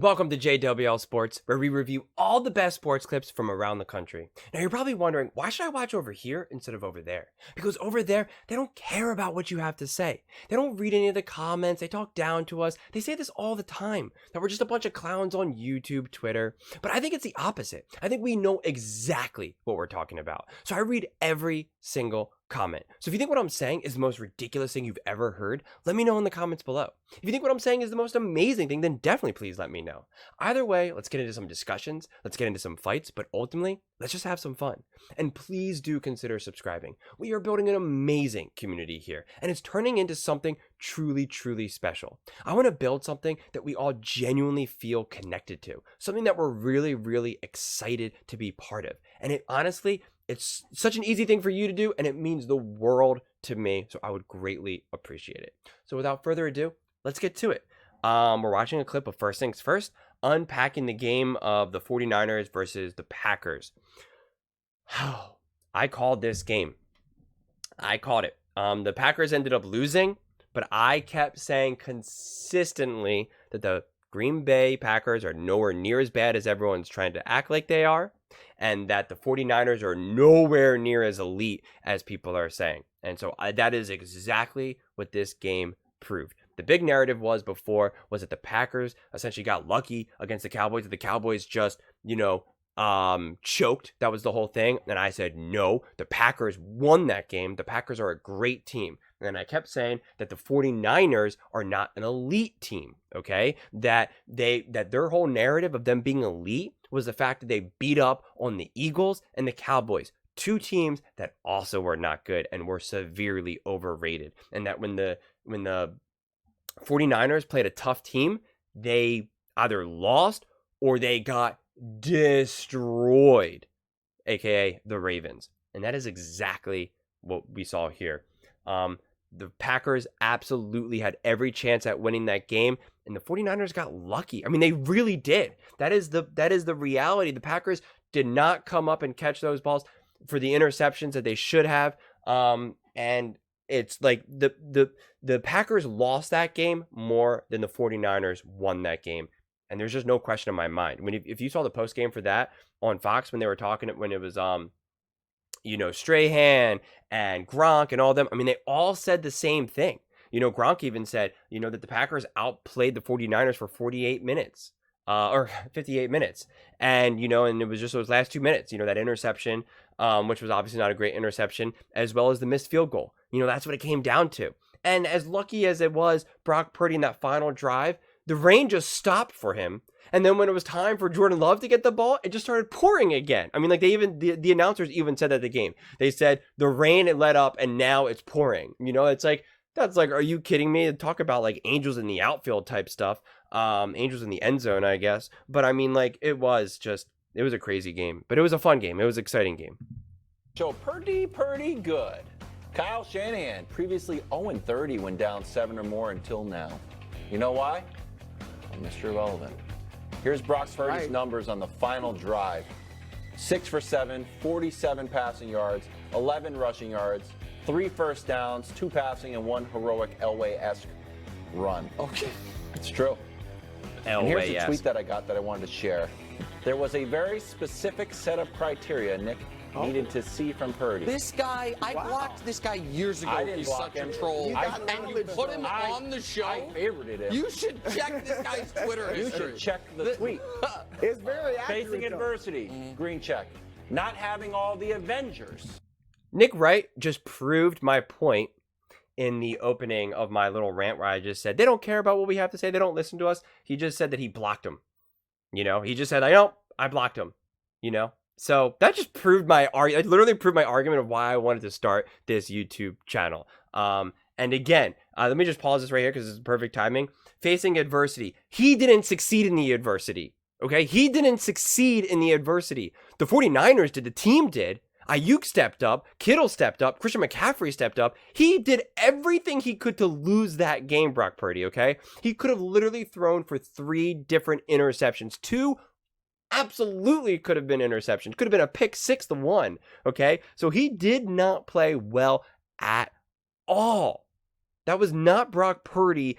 Welcome to JWL Sports, where we review all the best sports clips from around the country. Now, you're probably wondering, why should I watch over here instead of over there? Because over there, they don't care about what you have to say. They don't read any of the comments. They talk down to us. They say this all the time, that we're just a bunch of clowns on YouTube, Twitter. But I think it's the opposite. I think we know exactly what we're talking about. So I read every single comment. So if you think what I'm saying is the most ridiculous thing you've ever heard, let me know in the comments below. If you think what I'm saying is the most amazing thing, then definitely please let me know. Either way, let's get into some discussions, let's get into some fights, but ultimately, let's just have some fun. And please do consider subscribing. We are building an amazing community here, and it's turning into something truly, truly special. I want to build something that we all genuinely feel connected to, something that we're really, really excited to be part of. And it honestly, it's such an easy thing for you to do, and it means the world to me, so I would greatly appreciate it. So without further ado, let's get to it. We're watching a clip of First Things First, unpacking the game of the 49ers versus the Packers. I called this game. I called it. The Packers ended up losing, but I kept saying consistently that the Green Bay Packers are nowhere near as bad as everyone's trying to act like they are, and that the 49ers are nowhere near as elite as people are saying. And so that is exactly what this game proved. The big narrative was that the Packers essentially got lucky against the Cowboys, that the Cowboys just, choked. That was the whole thing. And I said, no, the Packers won that game. The Packers are a great team. And I kept saying that the 49ers are not an elite team, okay? That their whole narrative of them being elite was the fact that they beat up on the Eagles and the Cowboys, two teams that also were not good and were severely overrated. And that when the 49ers played a tough team, they either lost or they got destroyed, aka the Ravens. And that is exactly what we saw here. The Packers absolutely had every chance at winning that game, and the 49ers got lucky. I mean, they really did. That is the reality. The Packers did not come up and catch those balls for the interceptions that they should have. And it's like the Packers lost that game more than the 49ers won that game. And there's just no question in my mind. If you saw the post game for that on Fox when they were talking, when it was Strahan and Gronk and all them, I mean, they all said the same thing. Gronk even said, that the Packers outplayed the 49ers for 48 minutes, or 58 minutes. And, and it was just those last 2 minutes, that interception, which was obviously not a great interception, as well as the missed field goal. That's what it came down to. And as lucky as it was, Brock Purdy in that final drive, the rain just stopped for him. And then when it was time for Jordan Love to get the ball, it just started pouring again. I mean, like the announcers even said at the game, they said the rain had let up and now it's pouring. It's like, that's like, are you kidding me? Talk about like angels in the outfield type stuff. Angels in the end zone, I guess. But I mean, like, it was a crazy game, but it was a fun game. It was an exciting game. So pretty good. Kyle Shanahan, previously 0-30 when down 7 or more until now. You know why? Well, Mr. Irrelevant. Here's Brock Purdy's numbers on the final drive. 6 for 7, 47 passing yards, 11 rushing yards, 3 first downs, 2 passing, and 1 heroic Elway-esque run. Okay. It's true. And here's a tweet that I got that I wanted to share. There was a very specific set of criteria, Nick, needed to see from Purdy. This guy, I blocked this guy years ago. He's such a troll. And you put him on the show. I favorited him. You should check this guy's Twitter history. You should check the tweet. It's very accurate. Facing adversity, green check. Not having all the Avengers. Nick Wright just proved my point in the opening of my little rant where I just said, they don't care about what we have to say. They don't listen to us. He just said that he blocked him. He just said, I blocked him, So that just proved my argument. It literally proved my argument of why I wanted to start this YouTube channel. And again, let me just pause this right here because it's perfect timing. Facing adversity. He didn't succeed in the adversity. Okay? He didn't succeed in the adversity. The 49ers did. The team did. Ayuk stepped up. Kittle stepped up. Christian McCaffrey stepped up. He did everything he could to lose that game, Brock Purdy, okay? He could have literally thrown for 3 different interceptions. 2 absolutely could have been interceptions. Could have been a pick 6 to 1, okay? So he did not play well at all. That was not Brock Purdy,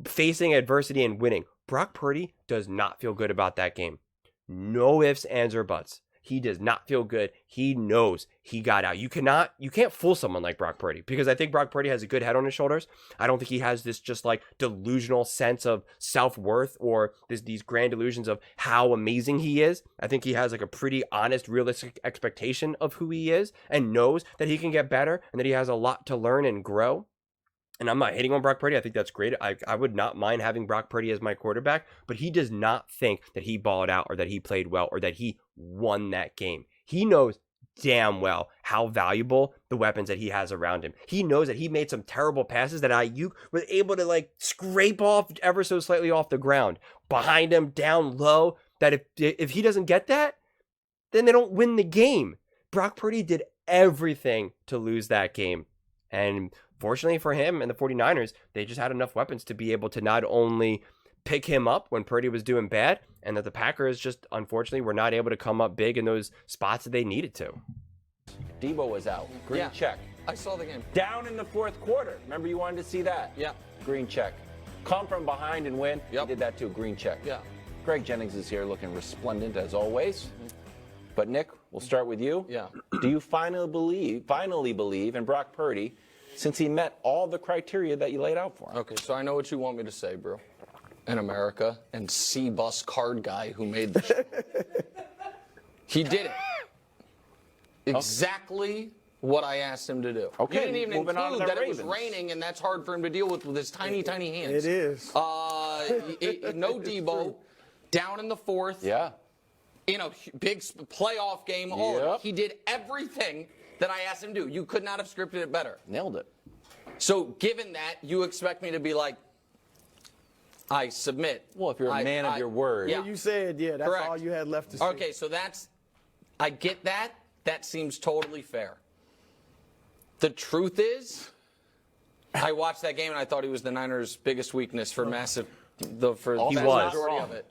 facing adversity and winning. Brock Purdy does not feel good about that game. No ifs, ands, or buts. He does not feel good. He knows he got out. You can't fool someone like Brock Purdy, because I think Brock Purdy has a good head on his shoulders. I don't think he has this just like delusional sense of self-worth or these grand delusions of how amazing he is. I think he has like a pretty honest, realistic expectation of who he is and knows that he can get better and that he has a lot to learn and grow. And I'm not hating on Brock Purdy. I think that's great. I would not mind having Brock Purdy as my quarterback, but he does not think that he balled out or that he played well or that he won that game. He knows damn well how valuable the weapons that he has around him. He knows that he made some terrible passes that Ayuk was able to like scrape off ever so slightly off the ground behind him, down low, that if he doesn't get that, then they don't win the game. Brock Purdy did everything to lose that game. And fortunately for him and the 49ers, they just had enough weapons to be able to not only pick him up when Purdy was doing bad, and that the Packers just, unfortunately, were not able to come up big in those spots that they needed to. Debo was out. Green check. I saw the game. Down in the fourth quarter. Remember you wanted to see that? Yeah. Green check. Come from behind and win. Yep. He did that too. Green check. Yeah. Greg Jennings is here looking resplendent as always. But Nick, we'll start with you. Yeah. Do you finally believe in Brock Purdy since he met all the criteria that you laid out for him? Okay, so I know what you want me to say, bro. In America, and C-bus card guy who made the show. He did it. Exactly what I asked him to do. Okay, you didn't even moving on to include the that Ravens. it was raining, and that's hard for him to deal with his tiny, tiny hands. It is. No Debo, down in the fourth. Yeah. In a big playoff game. Yep. He did everything that I asked him to do. You could not have scripted it better. Nailed it. So given that, you expect me to be like, I submit. Well, if you're a man of your word. Yeah. You said, yeah, that's Correct. all you had left to say. Okay, so I get that. That seems totally fair. The truth is, I watched that game and I thought he was the Niners' biggest weakness for majority of it.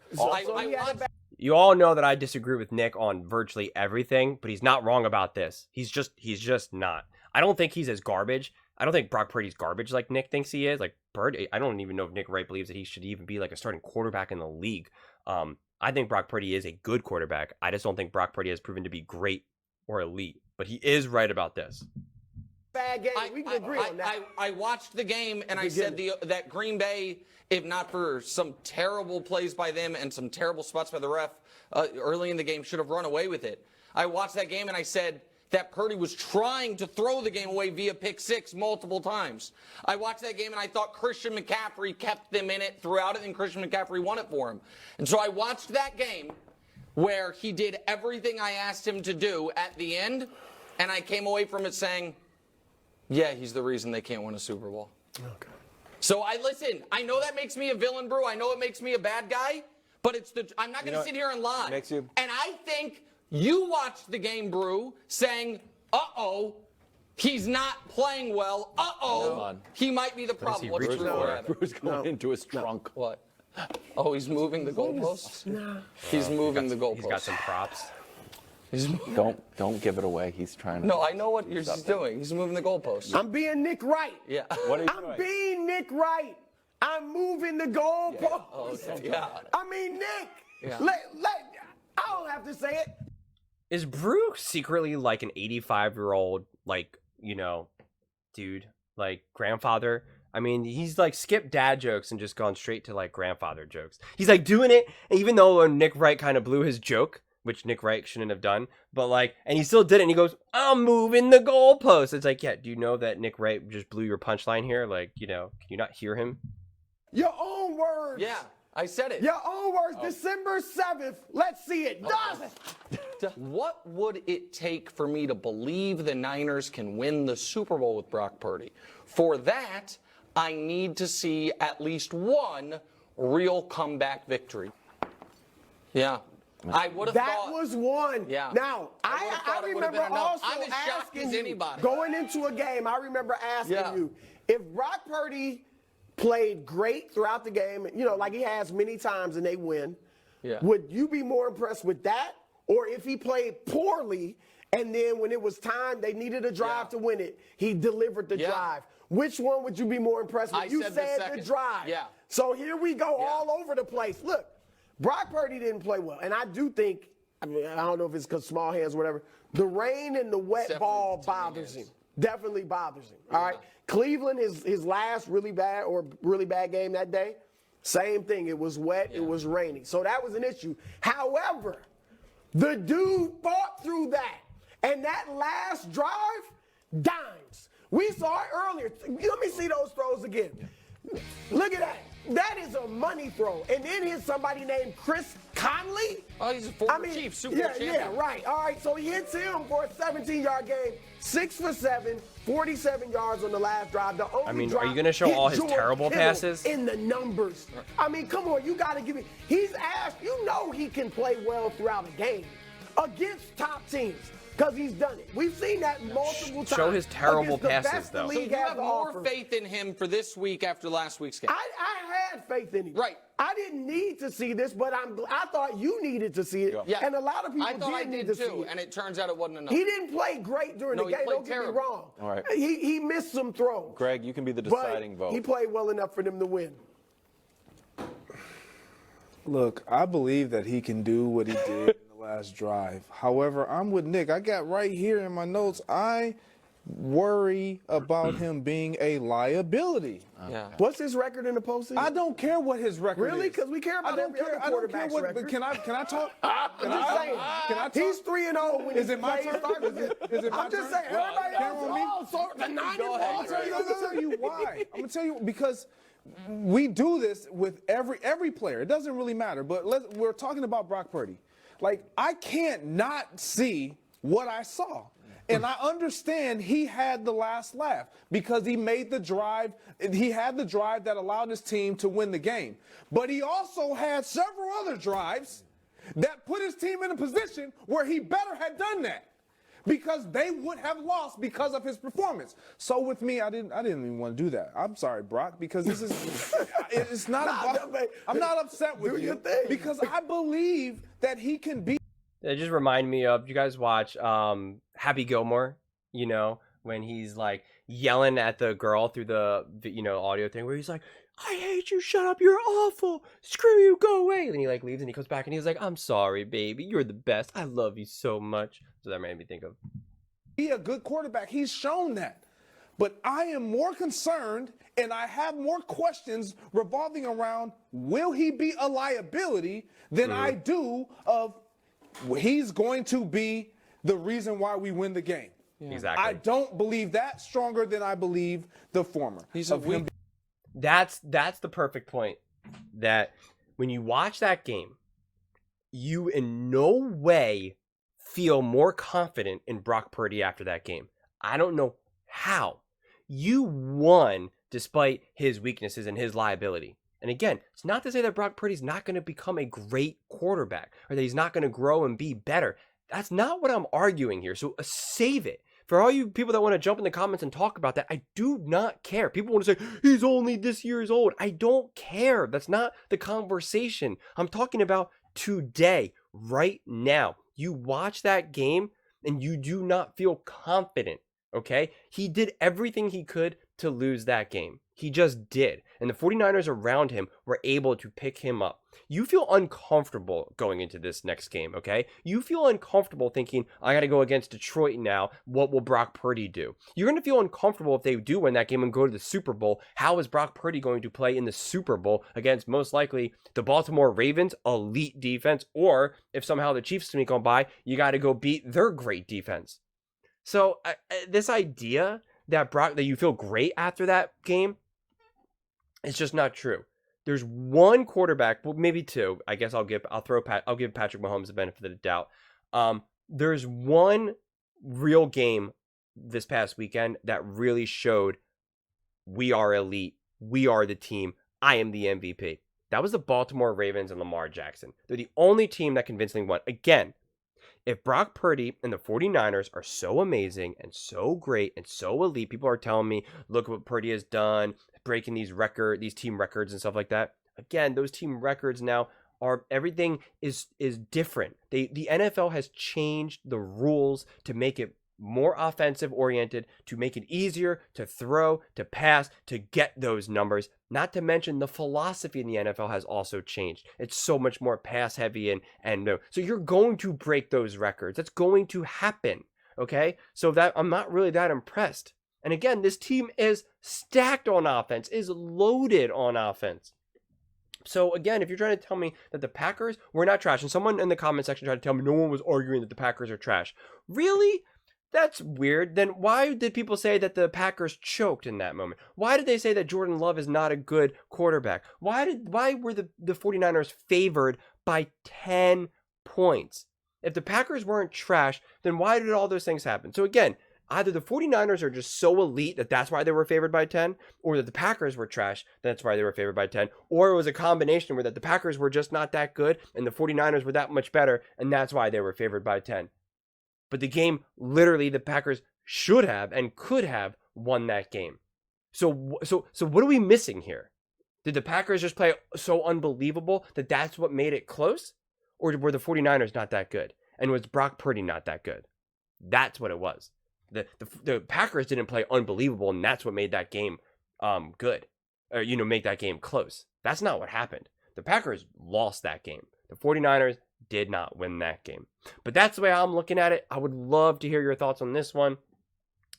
You all know that I disagree with Nick on virtually everything, but he's not wrong about this. He's just not. I don't think he's as garbage. I don't think Brock Purdy's garbage like Nick thinks he is. Like Purdy, I don't even know if Nick Wright believes that he should even be like a starting quarterback in the league. I think Brock Purdy is a good quarterback. I just don't think Brock Purdy has proven to be great or elite. But he is right about this. Bad game. We can agree on that. I watched the game and I said that Green Bay, if not for some terrible plays by them and some terrible spots by the ref early in the game, should have run away with it. I watched that game and I said that Purdy was trying to throw the game away via pick six multiple times. I watched that game and I thought Christian McCaffrey kept them in it throughout it, and Christian McCaffrey won it for him. And so I watched that game where he did everything I asked him to do at the end, and I came away from it saying, yeah, he's the reason they can't win a Super Bowl. Okay. So listen, I know that makes me a villain, Brew. I know it makes me a bad guy, but I'm not going to sit here and lie. And I think you watched the game, Brew, saying, uh-oh, he's not playing well. Uh-oh, he might be the problem. What's true or Bruce going into his trunk. What? Oh, he's moving the goalposts? No. He's moving the goalposts. He's got some props. Don't give it away. He's trying to. No, I know what he's doing. He's moving the goalposts. I'm being Nick Wright. Yeah. What are you I'm doing? being Nick Wright. I'm moving the goalposts. Yeah. Oh, okay. Yeah. I mean, Nick. Yeah. I don't have to say it. Is Brew secretly like an 85-year-old, like, dude, like grandfather? I mean, he's like skipped dad jokes and just gone straight to like grandfather jokes. He's like doing it, even though Nick Wright kind of blew his joke, which Nick Wright shouldn't have done. But like, and he still did it. And he goes, I'm moving the goalpost. It's like, yeah, do you know that Nick Wright just blew your punchline here? Like, can you not hear him? Your own words. Yeah, I said it. Your own words. December 7th. Let's see it. What would it take for me to believe the Niners can win the Super Bowl with Brock Purdy? For that, I need to see at least one real comeback victory. Yeah. I would have thought. That was one. Yeah. Now, I remember also I'm as shocked asking as anybody. going into a game, I remember asking Yeah. you, if Brock Purdy played great throughout the game, like he has many times and they win, would you be more impressed with that? Or if he played poorly and then when it was time, they needed a drive to win it, he delivered the drive. Which one would you be more impressed with? I You said said the the drive. Yeah. So here we go all over the place. Look, Brock Purdy didn't play well. And I do think, I don't know if it's because small hands or whatever, the rain and the wet ball bothers him. Definitely bothers him. All right. Cleveland, his last really bad game that day, same thing. It was wet. It was raining. So that was an issue. However, the dude fought through that. And that last drive, dimes. We saw it earlier. Let me see those throws again. Look at that. That is a money throw. And then here's somebody named Chris Conley. Oh, he's a former Chief, Super Bowl champion. Yeah, right. All right, so he hits him for a 17-yard game, 6 for 7, 47 yards on the last drive. The only drive are you going to show all his terrible passes? In the numbers. I mean, come on, you got to give me. He's asked, he can play well throughout a game against top teams. Because he's done it. We've seen that multiple times. Show his terrible passes, though. So you have more faith in him for this week after last week's game? I had faith in him. Right. I didn't need to see this, but I thought you needed to see it. Yeah. And a lot of people did need to see it. And it turns out it wasn't enough. He didn't play great during the game. Don't get me wrong. All right. He missed some throws. Greg, you can be the deciding vote. He played well enough for them to win. Look, I believe that he can do what he did in the last drive. However, I'm with Nick. I got right here in my notes, I worry about him being a liability. Yeah. What's his record in the postseason? I don't care what his record is. Really? Because we care about every other quarterback's record. Can I talk? I'm just saying. Can I talk? He's 3-0 when Is it my turn? Is it my I'm just turn? saying. Everybody else, the 9 I'll tell you why. I'm gonna tell you because we do this with every player. It doesn't really matter. But we're talking about Brock Purdy. Like, I can't not see what I saw. And I understand he had the last laugh because he made the drive. He had the drive that allowed his team to win the game. But he also had several other drives that put his team in a position where he better had done that because they would have lost because of his performance. So with me, I didn't even want to do that. I'm sorry, Brock, because this is it's not about. I'm not upset with you because I believe that he can be. It just reminded me of, you guys watch Happy Gilmore, when he's like yelling at the girl through the audio thing where he's like, I hate you, shut up, you're awful, screw you, go away. And he like leaves and he comes back and he's like, I'm sorry, baby, you're the best, I love you so much. So that made me think of. Be a good quarterback. He's shown that. But I am more concerned and I have more questions revolving around will he be a liability than I do of he's going to be the reason why we win the game. Yeah. Exactly. I don't believe that stronger than I believe the former. That's the perfect point. That when you watch that game, you in no way feel more confident in Brock Purdy after that game. I don't know how. You won despite his weaknesses and his liability. And again, it's not to say that Brock Purdy's not going to become a great quarterback or that he's not going to grow and be better. That's not what I'm arguing here. So save it. For all you people that want to jump in the comments and talk about that, I do not care. People want to say, he's only this years old. I don't care. That's not the conversation. I'm talking about today, right now. You watch that game and you do not feel confident, okay? He did everything he could to lose that game. He just did. And the 49ers around him were able to pick him up. You feel uncomfortable going into this next game, okay? You feel uncomfortable thinking, I got to go against Detroit now. What will Brock Purdy do? You're going to feel uncomfortable if they do win that game and go to the Super Bowl. How is Brock Purdy going to play in the Super Bowl against most likely the Baltimore Ravens, elite defense, or if somehow the Chiefs sneak on by, you got to go beat their great defense. So this idea that that you feel great after that game, it's just not true. There's one quarterback, well, maybe two. I guess I'll give Patrick Mahomes the benefit of the doubt. There's one real game this past weekend that really showed we are elite. We are the team. I am the MVP. That was the Baltimore Ravens and Lamar Jackson. They're the only team that convincingly won. Again, if Brock Purdy and the 49ers are so amazing and so great and so elite, people are telling me, look what Purdy has done, breaking these team records and stuff like that. Again, those team records now everything is different. The NFL has changed the rules to make it more offensive oriented to make it easier to throw, to pass, to get those numbers. Not to mention the philosophy in the NFL has also changed. It's so much more pass heavy and no. So you're going to break those records. That's going to happen. Okay? So that I'm not really that impressed. And again, this team is stacked on offense, is loaded on offense. So again, if you're trying to tell me that the Packers were not trash, and someone in the comment section tried to tell me no one was arguing that the Packers are trash. Really? That's weird. Then why did people say that the Packers choked in that moment? Why did they say that Jordan Love is not a good quarterback? Why were the 49ers favored by 10 points? If the Packers weren't trash, then why did all those things happen? So again, either the 49ers are just so elite that that's why they were favored by 10, or that the Packers were trash, that's why they were favored by 10, or it was a combination where that the Packers were just not that good and the 49ers were that much better, and that's why they were favored by 10. But the game, literally, the Packers should have and could have won that game. So what are we missing here? Did the Packers just play so unbelievable that that's what made it close? Or were the 49ers not that good? And was Brock Purdy not that good? That's what it was. The Packers didn't play unbelievable, and that's what made that game good. Or, make that game close. That's not what happened. The Packers lost that game. The 49ers did not win that game. But that's the way I'm looking at it. I would love to hear your thoughts on this one.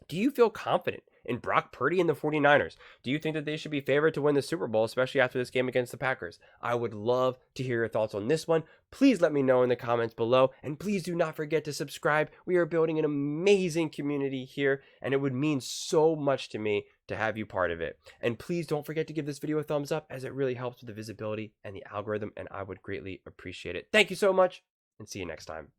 Do you feel confident in Brock Purdy and the 49ers? Do you think that they should be favored to win the Super Bowl, especially after this game against the Packers? I would love to hear your thoughts on this one. Please let me know in the comments below. And please do not forget to subscribe. We are building an amazing community here, and it would mean so much to me to have you part of it. And please don't forget to give this video a thumbs up, as it really helps with the visibility and the algorithm, and I would greatly appreciate it. Thank you so much, and see you next time.